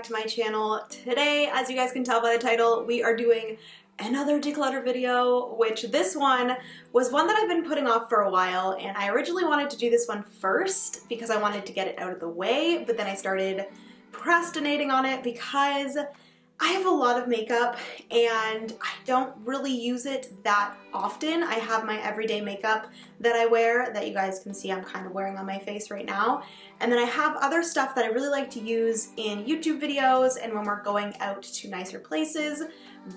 to my channel. Today, as you guys can tell by the title, we are doing another declutter video, which this one was one that I've been putting off for a while, and I originally wanted to do this one first because I wanted to get it out of the way, but then I started procrastinating on it because I have a lot of makeup and I don't really use it that often. I have my everyday makeup that I wear that you guys can see I'm kind of wearing on my face right now. And then I have other stuff that I really like to use in YouTube videos and when we're going out to nicer places.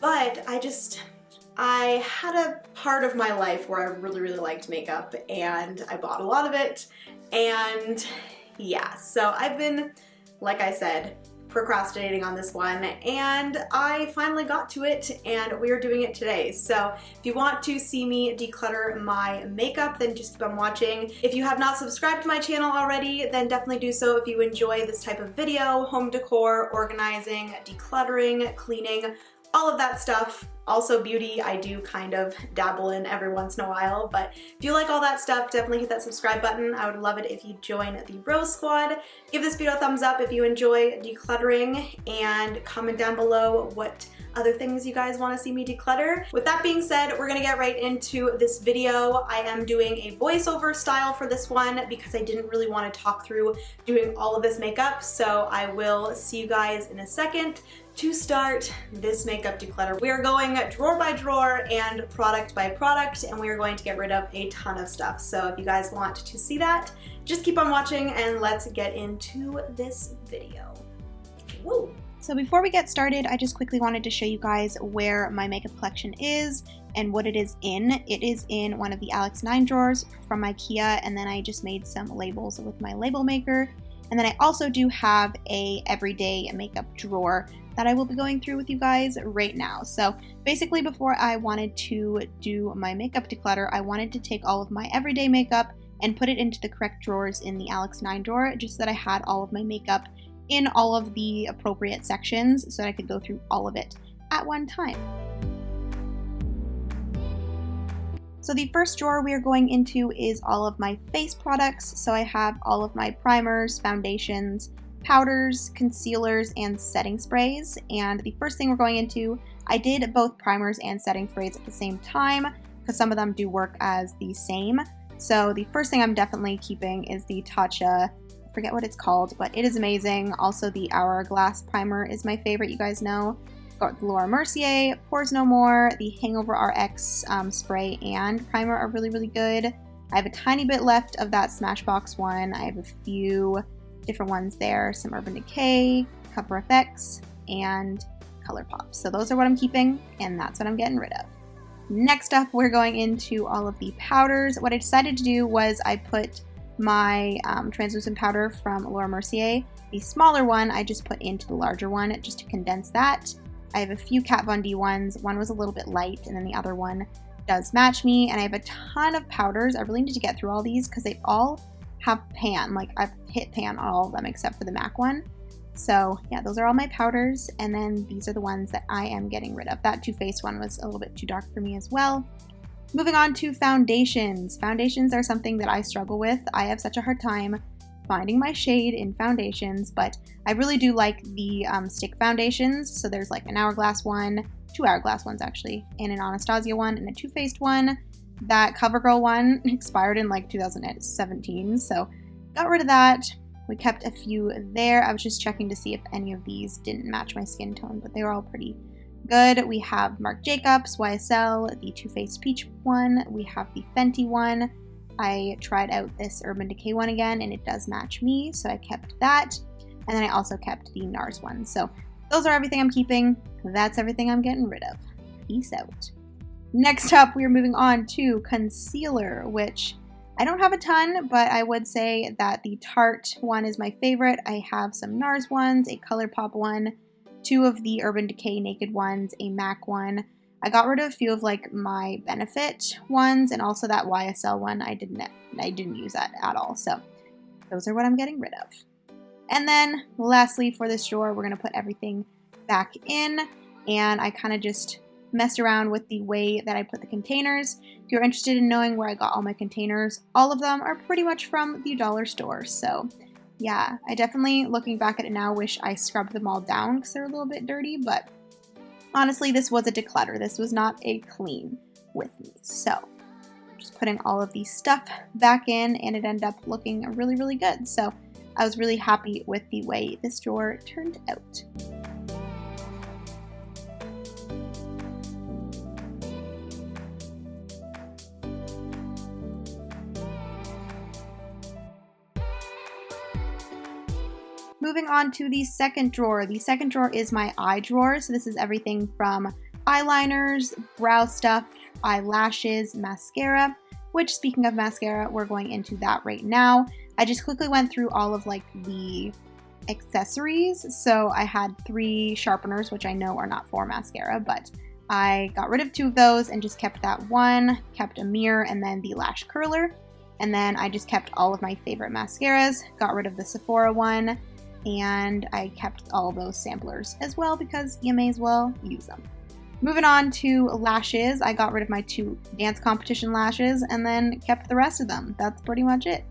But I had a part of my life where I really liked makeup and I bought a lot of it. And yeah, so I've been, like I said, procrastinating on this one, and I finally got to it and we are doing it today. So if you want to see me declutter my makeup, then just keep on watching. If you have not subscribed to my channel already, then definitely do so if you enjoy this type of video, home decor, organizing, decluttering, cleaning, all of that stuff. Also beauty, I do kind of dabble in every once in a while, but if you like all that stuff, definitely hit that subscribe button. I would love it if you join the Rose Squad. Give this video a thumbs up if you enjoy decluttering, and comment down below what other things you guys want to see me declutter. With that being said, we're gonna get right into this video. I am doing a voiceover style for this one because I didn't really want to talk through doing all of this makeup, so I will see you guys in a second to start this makeup declutter. We are going drawer by drawer and product by product, and we are going to get rid of a ton of stuff. So if you guys want to see that, just keep on watching and let's get into this video. Woo! So before we get started, I just quickly wanted to show you guys where my makeup collection is and what it is in. It is in one of the Alex 9 drawers from IKEA, and then I just made some labels with my label maker. And then I also do have a everyday makeup drawer that I will be going through with you guys right now. So basically, before I wanted to do my makeup declutter, I wanted to take all of my everyday makeup and put it into the correct drawers in the Alex 9 drawer, just so that I had all of my makeup in all of the appropriate sections so that I could go through all of it at one time. So the first drawer we are going into is all of my face products. So I have all of my primers, foundations, powders, concealers, and setting sprays. And the first thing we're going into, I did both primers and setting sprays at the same time because some of them do work as the same. So the first thing I'm definitely keeping is the Tatcha, I forget what it's called, but it is amazing. Also the Hourglass primer is my favorite, you guys know. Got the Laura Mercier, Pores No More, the Hangover RX spray and primer are really good. I have a tiny bit left of that Smashbox one. I have a few different ones there, some Urban Decay, Cover FX, and ColourPop. So those are what I'm keeping, and that's what I'm getting rid of. Next up, we're going into all of the powders. What I decided to do was I put my translucent powder from Laura Mercier, the smaller one, I just put into the larger one just to condense that. I have a few Kat Von D ones. One was a little bit light, and then the other one does match me, and I have a ton of powders. I really need to get through all these because they all have pan. Like, I've hit pan on all of them except for the MAC one. So yeah, those are all my powders, and then these are the ones that I am getting rid of. That Too Faced one was a little bit too dark for me as well. Moving on to foundations. Foundations are something that I struggle with. I have such a hard time finding my shade in foundations, but I really do like the stick foundations. So there's like an Hourglass one, 2 Hourglass ones actually, and an Anastasia one, and a Too Faced one. That CoverGirl one expired in like 2017, so got rid of that. We kept a few there. I was just checking to see if any of these didn't match my skin tone, but they were all pretty good. We have Marc Jacobs, YSL, the Too Faced Peach one. We have the Fenty one. I tried out this Urban Decay one again, and it does match me, so I kept that. And then I also kept the NARS one. So those are everything I'm keeping. That's everything I'm getting rid of. Peace out. Next up, we are moving on to concealer, which I don't have a ton, but I would say that the Tarte one is my favorite. I have some NARS ones, a ColourPop one, 2 of the Urban Decay Naked ones, a MAC one. I got rid of a few of like my Benefit ones, and also that YSL one. I didn't use that at all. So those are what I'm getting rid of. And then lastly, for this drawer, we're gonna put everything back in, and I kind of just messed around with the way that I put the containers. If you're interested in knowing where I got all my containers, all of them are pretty much from the dollar store. So yeah, I definitely, looking back at it now, wish I scrubbed them all down because they're a little bit dirty, but honestly, this was a declutter. This was not a clean with me. So just putting all of these stuff back in, and it ended up looking really, really good. So I was really happy with the way this drawer turned out. Moving on to the second drawer. The second drawer is my eye drawer. So this is everything from eyeliners, brow stuff, eyelashes, mascara, which, speaking of mascara, we're going into that right now. I just quickly went through all of like the accessories. So I had 3 sharpeners, which I know are not for mascara, but I got rid of 2 of those and just kept that one, kept a mirror, and then the lash curler. And then I just kept all of my favorite mascaras, got rid of the Sephora one, and I kept all those samplers as well because you may as well use them. Moving on to lashes, I got rid of my 2 dance competition lashes and then kept the rest of them. That's pretty much it.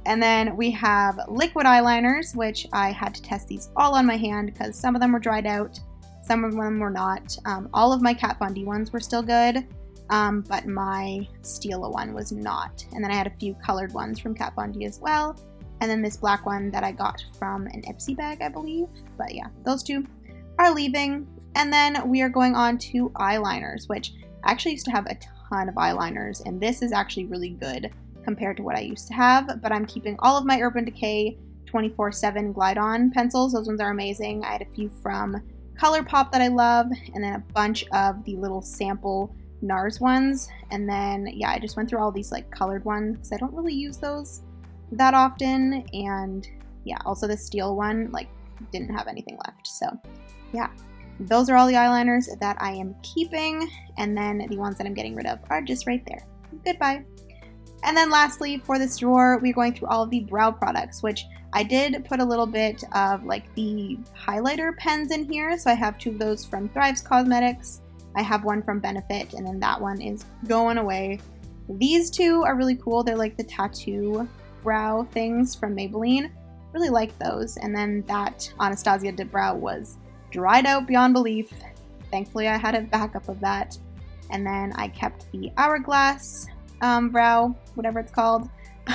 And then we have liquid eyeliners, which I had to test these all on my hand because some of them were dried out, some of them were not. All of my Kat Von D ones were still good, but my Stila one was not. And then I had a few colored ones from Kat Von D as well. And then this black one that I got from an Ipsy bag, I believe. But yeah, those 2 are leaving. And then we are going on to eyeliners, which I actually used to have a ton of eyeliners. And this is actually really good compared to what I used to have. But I'm keeping all of my Urban Decay 24/7 Glide On pencils. Those ones are amazing. I had a few from ColourPop that I love. And then a bunch of the little sample NARS ones. And then, yeah, I just went through all these like colored ones because I don't really use those that often. And yeah, also the steel one like didn't have anything left. So yeah, those are all the eyeliners that I am keeping, and then the ones that I'm getting rid of are just right there. Goodbye. And then lastly, for this drawer, we're going through all of the brow products, which I did put a little bit of like the highlighter pens in here. So I have 2 of those from Thrives Cosmetics. I have one from Benefit, and then that one is going away. These 2 are really cool. They're like the tattoo brow things from Maybelline. Really like those. And then that Anastasia Dip Brow was dried out beyond belief. Thankfully I had a backup of that. And then I kept the Hourglass brow, whatever it's called,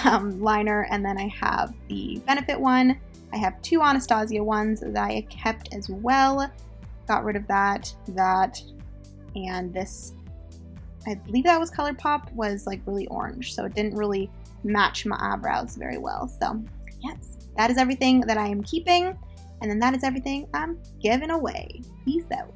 liner. And then I have the Benefit one. I have 2 Anastasia ones that I kept as well. Got rid of that, and this, I believe that was ColourPop, was like really orange. So it didn't really match my eyebrows very well. So yes, that is everything that I am keeping, and then that is everything I'm giving away. Peace out.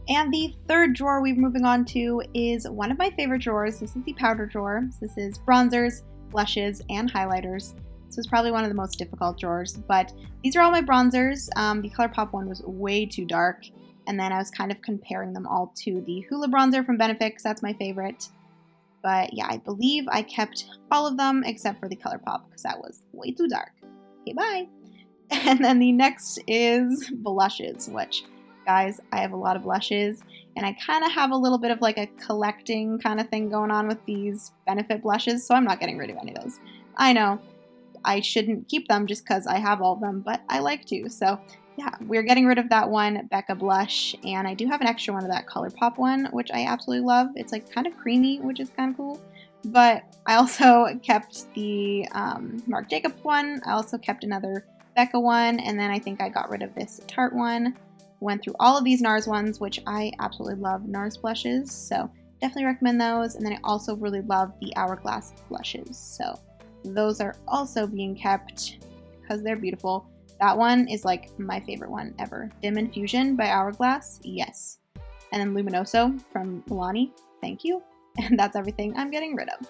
And the third drawer we're moving on to is one of my favorite drawers. This is the powder drawer. So this is bronzers, blushes, and highlighters. This was probably one of the most difficult drawers, but these are all my bronzers. The ColourPop one was way too dark, and then I was kind of comparing them all to the Hoola bronzer from Benefit because that's my favorite. But yeah, I believe I kept all of them except for the ColourPop because that was way too dark. Okay, bye. And then the next is blushes, which, guys, I have a lot of blushes, and I kind of have a little bit of like a collecting kind of thing going on with these Benefit blushes, so I'm not getting rid of any of those. I know I shouldn't keep them just because I have all of them, but I like to. So yeah, we're getting rid of that one Becca blush, and I do have an extra one of that ColourPop one, which I absolutely love. It's like kind of creamy, which is kind of cool. But I also kept the Marc Jacobs one. I also kept another Becca one, and then I think I got rid of this Tarte one. Went through all of these NARS ones, which I absolutely love NARS blushes, so definitely recommend those. And then I also really love the Hourglass blushes, so those are also being kept because they're beautiful. That one is like my favorite one ever. Dim Infusion by Hourglass, yes. And then Luminoso from Milani, thank you. And that's everything I'm getting rid of.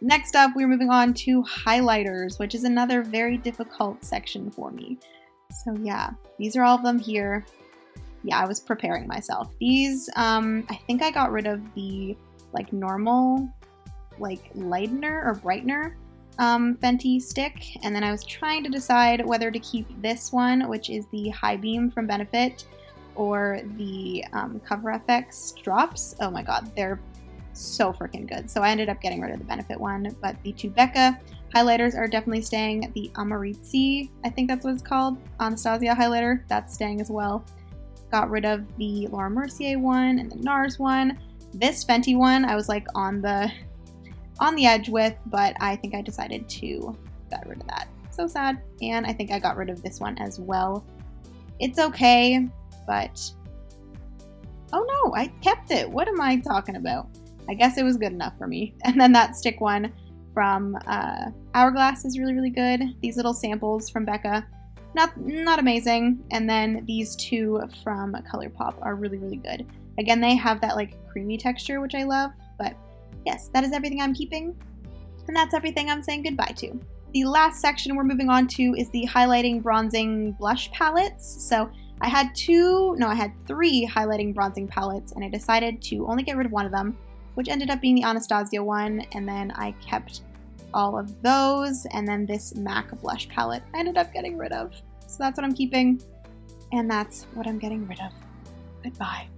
Next up, we're moving on to highlighters, which is another very difficult section for me. So yeah, these are all of them here. Yeah, I was preparing myself. These, I think I got rid of the like normal, like lightener or brightener Fenty stick, and then I was trying to decide whether to keep this one, which is the High Beam from Benefit, or the Cover FX drops. Oh my god, they're so freaking good. So I ended up getting rid of the Benefit one, but the two Becca highlighters are definitely staying. The Amarizzi, I think that's what it's called, Anastasia highlighter, that's staying as well. Got rid of the Laura Mercier one and the NARS one. This Fenty one I was like on the edge with, but I think I decided to get rid of that. So sad. And I think I got rid of this one as well. It's okay, but oh no, I kept it. What am I talking about? I guess it was good enough for me. And then that stick one from Hourglass is really, really good. These little samples from Becca, not amazing. And then these two from ColourPop are really, really good. Again, they have that like creamy texture, which I love, but yes, that is everything I'm keeping, and that's everything I'm saying goodbye to. The last section we're moving on to is the highlighting, bronzing, blush palettes. So I had three highlighting, bronzing palettes, and I decided to only get rid of one of them, which ended up being the Anastasia one, and then I kept all of those, and then this MAC blush palette I ended up getting rid of. So that's what I'm keeping, and that's what I'm getting rid of. Goodbye.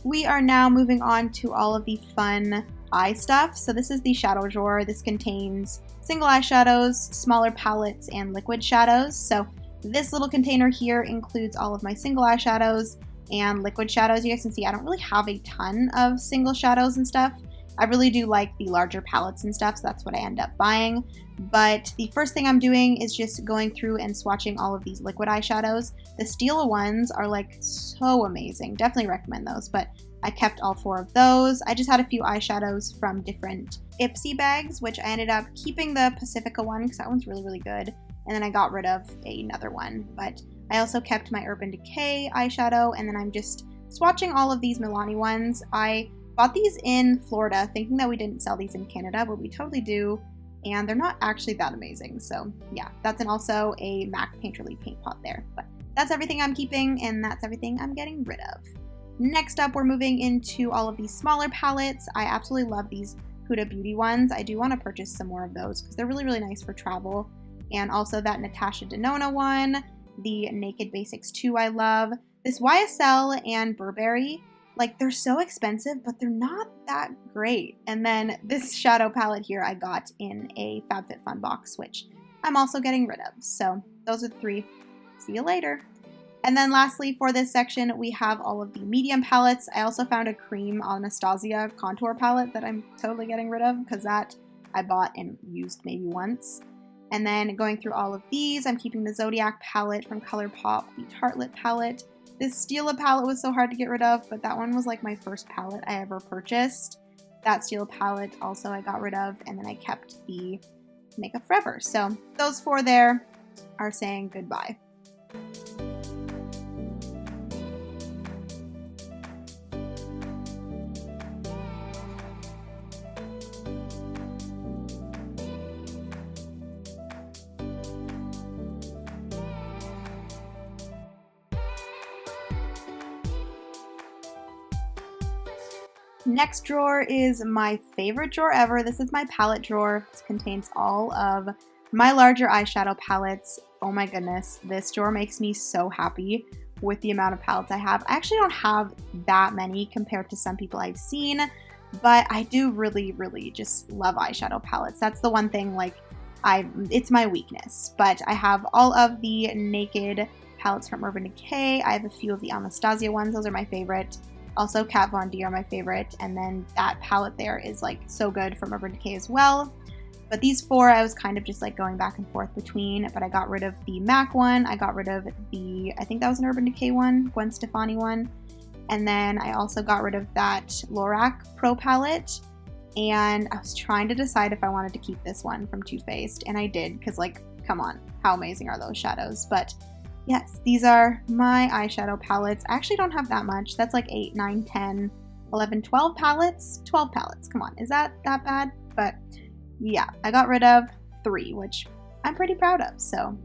We are now moving on to all of the fun eye stuff. So this is the shadow drawer. This contains single eyeshadows, smaller palettes, and liquid shadows. So this little container here includes all of my single eyeshadows and liquid shadows. You guys can see I don't really have a ton of single shadows and stuff. I really do like the larger palettes and stuff, so that's what I end up buying. But the first thing I'm doing is just going through and swatching all of these liquid eyeshadows. The Stila ones are like so amazing. Definitely recommend those, but I kept all 4 of those. I just had a few eyeshadows from different Ipsy bags, which I ended up keeping the Pacifica one because that one's really, really good. And then I got rid of another one. But I also kept my Urban Decay eyeshadow, and then I'm just swatching all of these Milani ones. I bought these in Florida thinking that we didn't sell these in Canada, but we totally do, and they're not actually that amazing. So yeah, that's also a MAC Painterly paint pot there. But that's everything I'm keeping, and that's everything I'm getting rid of. Next up, we're moving into all of these smaller palettes. I absolutely love these Huda Beauty ones. I do want to purchase some more of those because they're really, really nice for travel. And also that Natasha Denona one, the Naked Basics 2 I love. This YSL and Burberry, like they're so expensive, but they're not that great. And then this shadow palette here I got in a FabFitFun box, which I'm also getting rid of. So those are the 3. See you later. And then lastly, for this section, we have all of the medium palettes. I also found a cream Anastasia contour palette that I'm totally getting rid of because that I bought and used maybe once. And then going through all of these, I'm keeping the Zodiac palette from ColourPop, the Tartelette palette. This Stila palette was so hard to get rid of, but that one was like my first palette I ever purchased. That Stila palette also I got rid of, and then I kept the Makeup Forever. So those 4 there are saying goodbye. Next drawer is my favorite drawer ever. This is my palette drawer. This contains all of my larger eyeshadow palettes. Oh my goodness, this drawer makes me so happy with the amount of palettes I have. I actually don't have that many compared to some people I've seen, but I do really, really just love eyeshadow palettes. That's the one thing, like, it's my weakness. But I have all of the Naked palettes from Urban Decay. I have a few of the Anastasia ones. Those are my favorite. Also, Kat Von D are my favorite, and then that palette there is like so good from Urban Decay as well. But these 4 I was kind of just like going back and forth between, but I got rid of the MAC one, I got rid of the, I think that was an Urban Decay one, Gwen Stefani one, and then I also got rid of that Lorac Pro palette, and I was trying to decide if I wanted to keep this one from Too Faced, and I did, because like, come on, how amazing are those shadows? But yes, these are my eyeshadow palettes. I actually don't have that much. That's like 8, 9, 10, 11, 12 palettes. 12 palettes, come on, is that bad? But yeah, I got rid of 3, which I'm pretty proud of, so.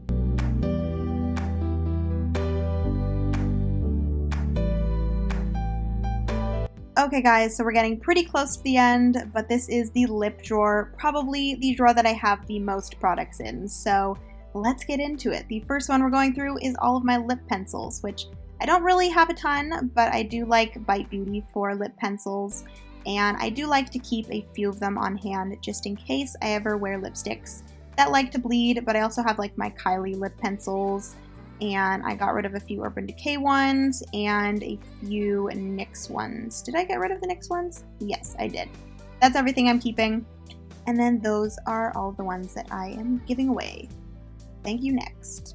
Okay guys, so we're getting pretty close to the end, but this is the lip drawer, probably the drawer that I have the most products in, so let's get into it. The first one we're going through is all of my lip pencils, which I don't really have a ton, but I do like Bite Beauty for lip pencils, and I do like to keep a few of them on hand just in case I ever wear lipsticks that like to bleed, but I also have like my Kylie lip pencils, and I got rid of a few Urban Decay ones and a few NYX ones. Did I get rid of the NYX ones? Yes, I did. That's everything I'm keeping. And then those are all the ones that I am giving away. Thank you, next.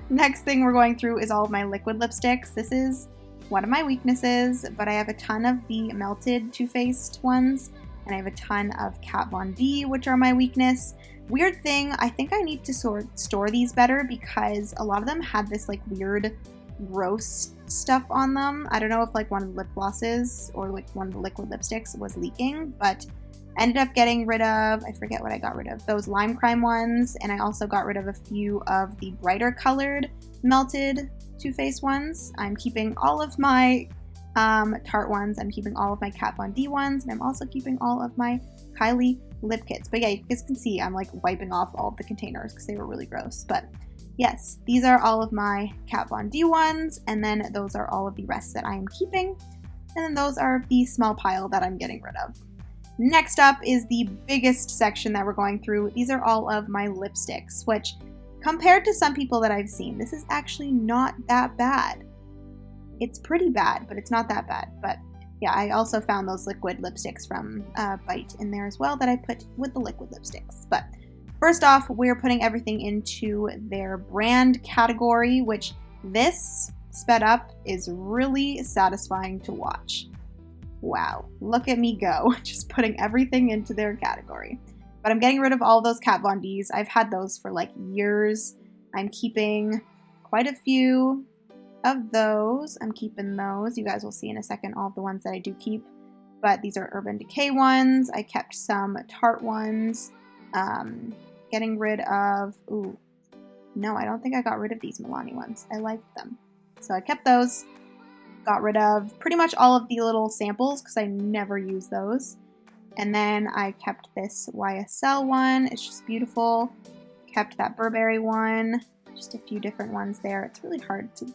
Next thing we're going through is all of my liquid lipsticks. This is one of my weaknesses, but I have a ton of the melted Too Faced ones, and I have a ton of Kat Von D, which are my weakness. Weird thing, I think I need to store these better because a lot of them had this like weird gross stuff on them. I don't know if like one of the lip glosses or like one of the liquid lipsticks was leaking, but I ended up getting rid of, I forget what I got rid of, those Lime Crime ones, and I also got rid of a few of the brighter colored melted Too Faced ones. I'm keeping all of my Tarte ones, I'm keeping all of my Kat Von D ones, and I'm also keeping all of my Kylie lip kits. But yeah, you guys can see I'm like wiping off all of the containers because they were really gross. But yes, these are all of my Kat Von D ones, and then those are all of the rest that I am keeping, and then those are the small pile that I'm getting rid of. Next up is the biggest section that we're going through. These are all of my lipsticks, which compared to some people that I've seen, this is actually not that bad. It's pretty bad, but it's not that bad. But yeah, I also found those liquid lipsticks from Bite in there as well that I put with the liquid lipsticks. But first off, we're putting everything into their brand category, which this sped up is really satisfying to watch. Wow, look at me go, just putting everything into their category. But I'm getting rid of all those Kat Von Ds. I've had those for like years. I'm keeping quite a few of those. I'm keeping those. You guys will see in a second all of the ones that I do keep. But these are Urban Decay ones. I kept some Tarte ones. Getting rid of, ooh, no, I don't think I got rid of these Milani ones. I liked them. So I kept those. Got rid of pretty much all of the little samples because I never use those. And then I kept this YSL one. It's just beautiful. Kept that Burberry one. Just a few different ones there. It's really hard to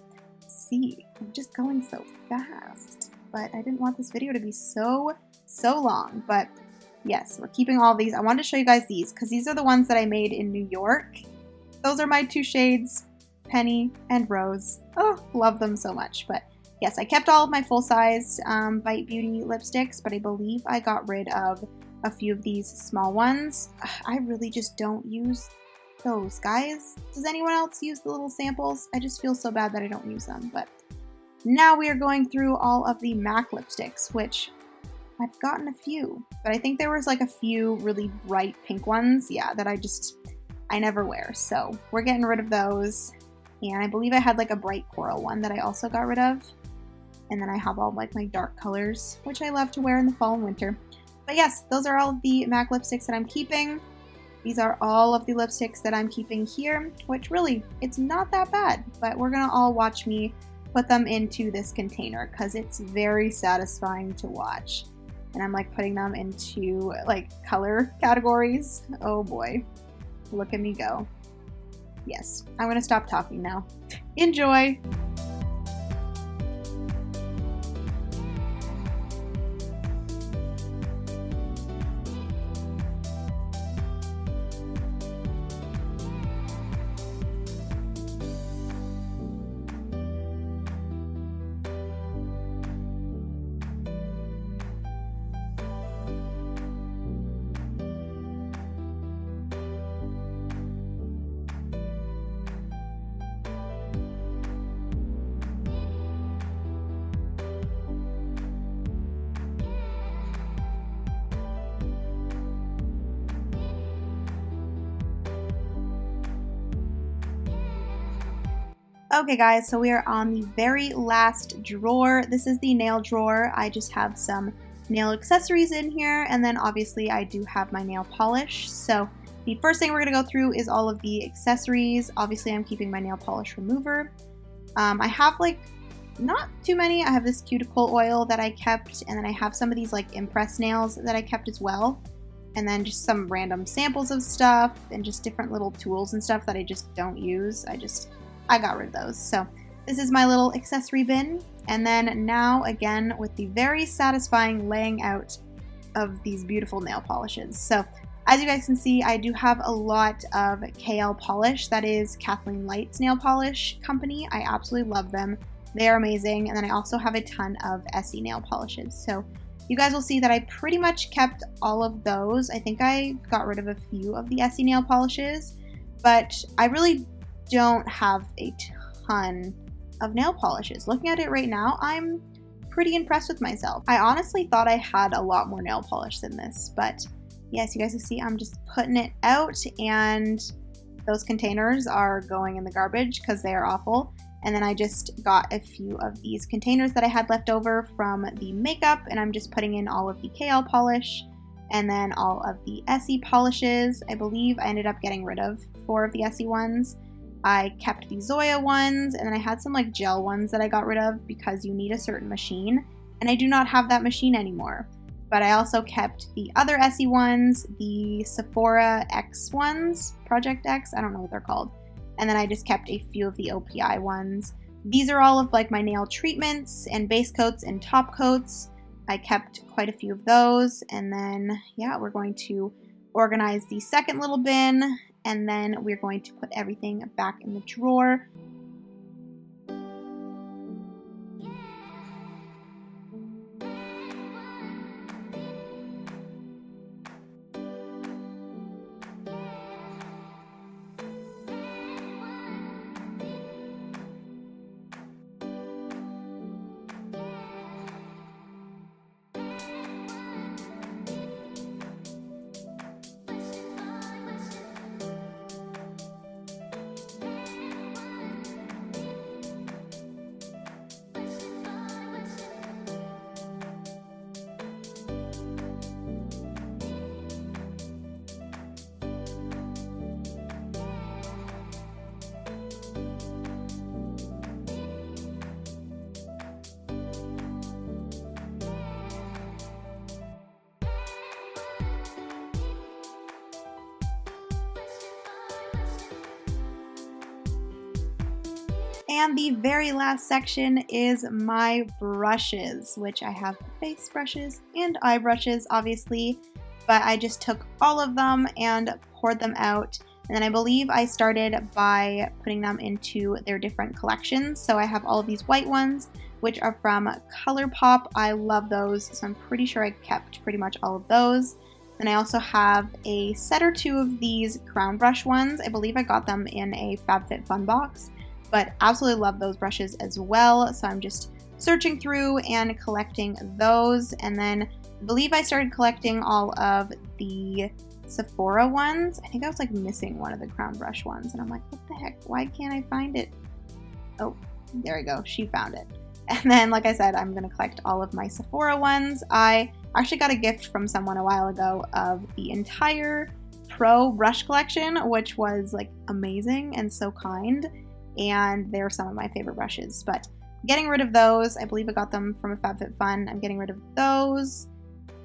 see. I'm just going so fast. But I didn't want this video to be so long. But yes, we're keeping all of these. I wanted to show you guys these because these are the ones that I made in New York. Those are my 2 shades, Penny and Rose. Oh, love them so much. But yes, I kept all of my full-size Bite Beauty lipsticks, but I believe I got rid of a few of these small ones. I really just don't use those, guys. Does anyone else use the little samples? I just feel so bad that I don't use them. But now we are going through all of the MAC lipsticks, which I've gotten a few. But I think there was like a few really bright pink ones, yeah, that I never wear. So we're getting rid of those. And I believe I had like a bright coral one that I also got rid of. And then I have all like my dark colors, which I love to wear in the fall and winter. But yes, those are all of the MAC lipsticks that I'm keeping. These are all of the lipsticks that I'm keeping here, which really, it's not that bad. But we're gonna all watch me put them into this container because it's very satisfying to watch. And I'm like putting them into like color categories. Oh boy, look at me go. Yes, I'm gonna stop talking now. Enjoy! Okay guys, so we are on the very last drawer. This is the nail drawer. I just have some nail accessories in here, and then obviously I do have my nail polish. So the first thing we're going to go through is all of the accessories. Obviously I'm keeping my nail polish remover. I have like not too many. I have this cuticle oil that I kept, and then I have some of these like impress nails that I kept as well. And then just some random samples of stuff and just different little tools and stuff that I just don't use. I got rid of those. So this is my little accessory bin. And then now again with the very satisfying laying out of these beautiful nail polishes. So as you guys can see, I do have a lot of KL polish. That is Kathleen Light's nail polish company. I absolutely love them. They are amazing. And then I also have a ton of Essie nail polishes. So you guys will see that I pretty much kept all of those. I think I got rid of a few of the Essie nail polishes, but I really don't have a ton of nail polishes. Looking at it right now, I'm pretty impressed with myself. I honestly thought I had a lot more nail polish than this, but yes, you guys can see I'm just putting it out, and those containers are going in the garbage because they are awful. And then I just got a few of these containers that I had left over from the makeup, and I'm just putting in all of the KL polish and then all of the Essie polishes. I believe I ended up getting rid of 4 of the Essie ones. I kept the Zoya ones, and then I had some like gel ones that I got rid of because you need a certain machine, and I do not have that machine anymore. But I also kept the other Essie ones, the Sephora X ones, Project X, I don't know what they're called. And then I just kept a few of the OPI ones. These are all of like my nail treatments and base coats and top coats. I kept quite a few of those. And then, yeah, we're going to organize the second little bin, and then we're going to put everything back in the drawer. And the very last section is my brushes, which I have face brushes and eye brushes, obviously, but I just took all of them and poured them out. And then I believe I started by putting them into their different collections. So I have all of these white ones, which are from ColourPop. I love those, so I'm pretty sure I kept pretty much all of those. And I also have a set or two of these crown brush ones. I believe I got them in a FabFitFun box, but absolutely love those brushes as well. So I'm just searching through and collecting those. And then I believe I started collecting all of the Sephora ones. I think I was like missing one of the crown brush ones, and I'm like, what the heck? Why can't I find it? Oh, there we go. She found it. And then, like I said, I'm going to collect all of my Sephora ones. I actually got a gift from someone a while ago of the entire Pro brush collection, which was like amazing and so kind. And they're some of my favorite brushes, but getting rid of those. I believe I got them from a FabFitFun. I'm getting rid of those.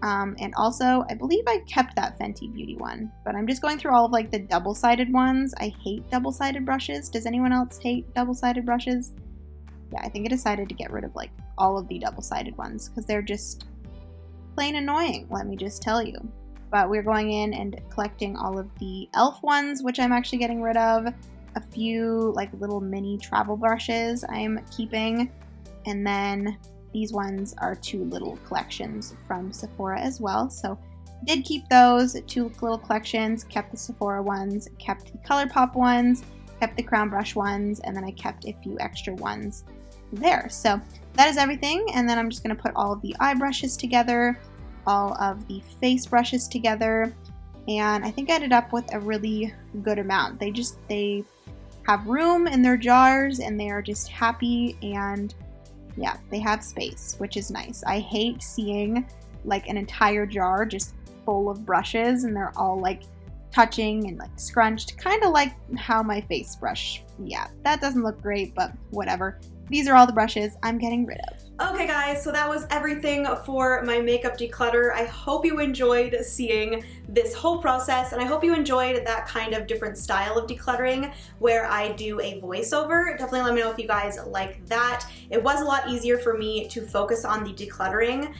And also, I believe I kept that Fenty Beauty one, but I'm just going through all of like the double-sided ones. I hate double-sided brushes. Does anyone else hate double-sided brushes? Yeah, I think I decided to get rid of like all of the double-sided ones because they're just plain annoying, let me just tell you. But we're going in and collecting all of the e.l.f. ones, which I'm actually getting rid of. A few like little mini travel brushes I'm keeping, and then these ones are 2 little collections from Sephora as well, so did keep those 2 little collections, kept the Sephora ones, kept the ColourPop ones, kept the crown brush ones, and then I kept a few extra ones there. So that is everything, and then I'm just going to put all of the eye brushes together, all of the face brushes together, and I think I ended up with a really good amount. They have room in their jars and they are just happy, and yeah, they have space, which is nice. I hate seeing like an entire jar just full of brushes and they're all like touching and like scrunched, kind of like how my face brush. Yeah, that doesn't look great, but whatever. These are all the brushes I'm getting rid of. Okay guys, so that was everything for my makeup declutter. I hope you enjoyed seeing this whole process, and I hope you enjoyed that kind of different style of decluttering where I do a voiceover. Definitely let me know if you guys like that. It was a lot easier for me to focus on the decluttering,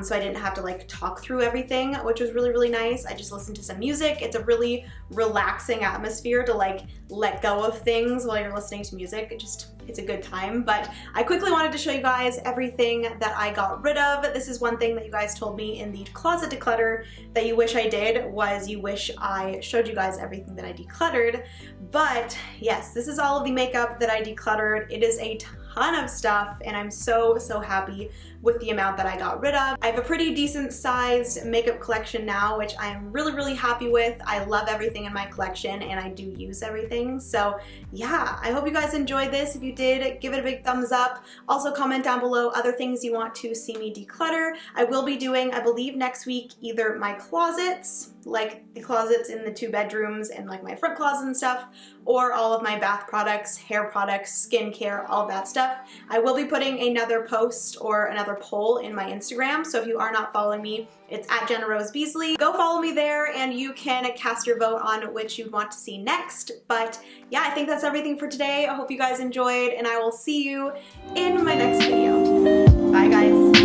so I didn't have to like talk through everything, which was really, really nice. I just listened to some music. It's a really relaxing atmosphere to like let go of things while you're listening to music. It's a good time. But I quickly wanted to show you guys everything that I got rid of. This is one thing that you guys told me in the closet declutter that you wish I did, was you wish I showed you guys everything that I decluttered. But yes, this is all of the makeup that I decluttered. It is a ton of stuff, and I'm so happy with the amount that I got rid of. I have a pretty decent sized makeup collection now, which I'm really happy with. I love everything in my collection and I do use everything. So yeah, I hope you guys enjoyed this. If you did, give it a big thumbs up. Also comment down below other things you want to see me declutter. I will be doing, I believe next week, either my closets, like the closets in the 2 bedrooms and like my front closet and stuff, or all of my bath products, hair products, skincare, all that stuff. I will be putting another post or another poll in my Instagram, so if you are not following me, it's at Jenna Rose Beasley. Go follow me there and you can cast your vote on which you'd want to see next. But yeah, I think that's everything for today. I hope you guys enjoyed, and I will see you in my next video. Bye guys.